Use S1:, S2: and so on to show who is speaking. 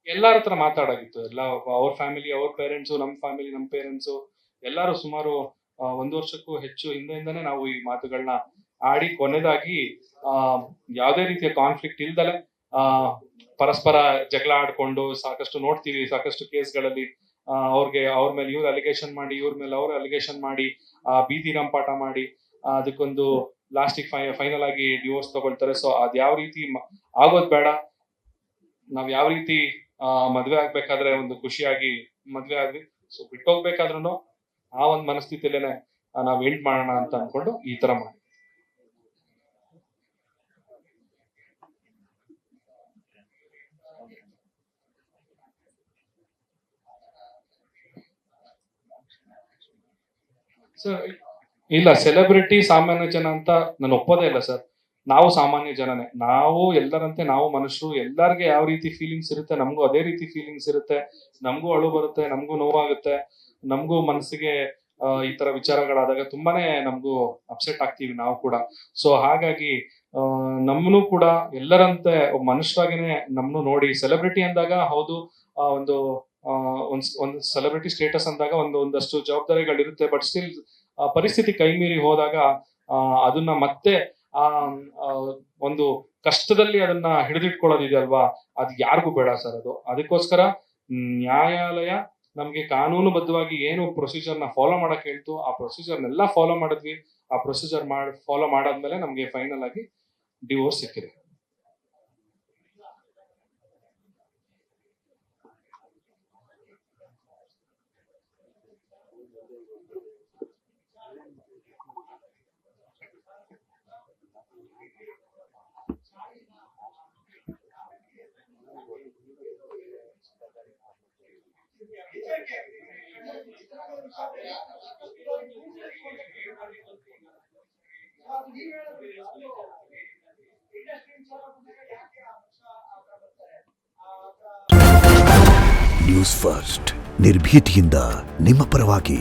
S1: ಎಲ್ಲಾರ ಹತ್ರ ಮಾತಾಡಾಗಿತ್ತು. ಎಲ್ಲ ಅವ್ರ ಫ್ಯಾಮಿಲಿ, ಅವ್ರ ಪೇರೆಂಟ್ಸು, ನಮ್ಮ ಫ್ಯಾಮಿಲಿ, ನಮ್ಮ ಪೇರೆಂಟ್ಸು ಎಲ್ಲರೂ ಸುಮಾರು 1 ವರ್ಷಕ್ಕೂ ಹೆಚ್ಚು ಹಿಂದೆಯಿಂದನೇ ನಾವು ಈ ಮಾತುಗಳನ್ನ ಆಡಿ ಕೊನೆದಾಗಿ ಯಾವುದೇ ರೀತಿಯ ಕಾನ್ಫ್ಲಿಕ್ಟ್ ಇಲ್ದಲೆ ಪರಸ್ಪರ ಜಗಳ ಆಡ್ಕೊಂಡು ಸಾಕಷ್ಟು ನೋಡ್ತೀವಿ, ಸಾಕಷ್ಟು ಕೇಸ್ಗಳಲ್ಲಿ ಅವ್ರ ಮೇಲೆ ಇವ್ರು ಅಲಿಗೇಷನ್ ಮಾಡಿ, ಇವ್ರ ಮೇಲೆ ಅವ್ರ ಅಲಿಗೇಷನ್ ಮಾಡಿ, ಬೀದಿ ರಂಪಾಟ ಮಾಡಿ ಅದಕ್ಕೊಂದು ಲಾಸ್ಟಿಗೆ ಫೈನಲ್ ಆಗಿ ಡಿವೋರ್ಸ್ ತಗೊಳ್ತಾರೆ. ಸೊ ಅದ್ ಯಾವ ರೀತಿ ಆಗೋದ್ ಬೇಡ. ನಾವ್ ಯಾವ ರೀತಿ ಮದ್ವೆ ಆಗ್ಬೇಕಾದ್ರೆ ಒಂದು ಖುಷಿಯಾಗಿ ಮದ್ವೆ ಆದ್ವಿ, ಸೊ ಬಿಟ್ಟೋಗ್ಬೇಕಾದ್ರೂ ಆ ಒಂದು ಮನಸ್ಥಿತಿಯಲ್ಲೇನೆ ನಾವ್ ಎಂಡ್ ಮಾಡೋಣ ಅಂತ ಅನ್ಕೊಂಡು ಈ ತರ ಮಾಡಿ. ಸರ್ ಇಲ್ಲ, ಸೆಲೆಬ್ರಿಟಿ ಸಾಮಾನ್ಯ ಜನ ಅಂತ ನಾನು ಒಪ್ಪೋದೇ ಇಲ್ಲ ಸರ್. ನಾವು ಸಾಮಾನ್ಯ ಜನನೇ, ನಾವು ಎಲ್ಲರಂತೆ ನಾವು ಮನುಷ್ಯರು. ಎಲ್ಲರಿಗೆ ಯಾವ ರೀತಿ ಫೀಲಿಂಗ್ಸ್ ಇರುತ್ತೆ ನಮಗೂ ಅದೇ ರೀತಿ ಫೀಲಿಂಗ್ಸ್ ಇರುತ್ತೆ. ನಮಗೂ ಅಳು ಬರುತ್ತೆ, ನಮಗೂ ನೋವಾಗುತ್ತೆ, ನಮಗೂ ಮನಸ್ಸಿಗೆ ಈ ತರ ವಿಚಾರಗಳಾದಾಗ ತುಂಬಾನೇ ನಮಗೂ ಅಪ್ಸೆಟ್ ಆಗ್ತೀವಿ ನಾವು ಕೂಡ. ಸೊ ಹಾಗಾಗಿ ನಮ್ಮನ್ನು ಕೂಡ ಎಲ್ಲರಂತೆ ಮನುಷ್ಯರಾಗೇನೆ ನಮ್ಮನ್ನು ನೋಡಿ ಸೆಲೆಬ್ರಿಟಿ ಅಂದಾಗ ಹೌದು ಒಂದು ಒಂದು ಸೆಲೆಬ್ರಿಟಿ ಸ್ಟೇಟಸ್ ಅಂದಾಗ ಒಂದಷ್ಟು ಜವಾಬ್ದಾರಿಗಳಿರುತ್ತೆ. ಬಟ್ ಸ್ಟಿಲ್ ಪರಿಸ್ಥಿತಿ ಕೈ ಮೀರಿ ಹೋದಾಗ ಅದನ್ನ ಮತ್ತೆ ಒಂದು ಕಷ್ಟದಲ್ಲಿ ಅದನ್ನ ಹಿಡಿದಿಟ್ಕೊಳ್ಳೋದಿದೆಯಲ್ವಾ, ಅದು ಯಾರಿಗೂ ಬೇಡ ಸರ್. ಅದಕ್ಕೋಸ್ಕರ ನ್ಯಾಯಾಲಯ ನಮ್ಗೆ ಕಾನೂನುಬದ್ಧವಾಗಿ ಏನು ಪ್ರೊಸೀಜರ್ ನ ಫಾಲೋ ಮಾಡಕ್ ಹೇಳ್ತು ಆ ಪ್ರೊಸೀಜರ್ನೆಲ್ಲ ಫಾಲೋ ಮಾಡಿದ್ವಿ. ಆ ಪ್ರೊಸೀಜರ್ ಫಾಲೋ ಮಾಡಾದ್ಮೇಲೆ ನಮ್ಗೆ ಫೈನಲ್ ಆಗಿ ಡಿವೋರ್ಸ್ ಸಿಕ್ಕಿದೆ.
S2: ನ್ಯೂಸ್ ಫಸ್ಟ್, ನಿರ್ಭೀತಿಯಿಂದ ನಿಮ್ಮ ಪರವಾಗಿ.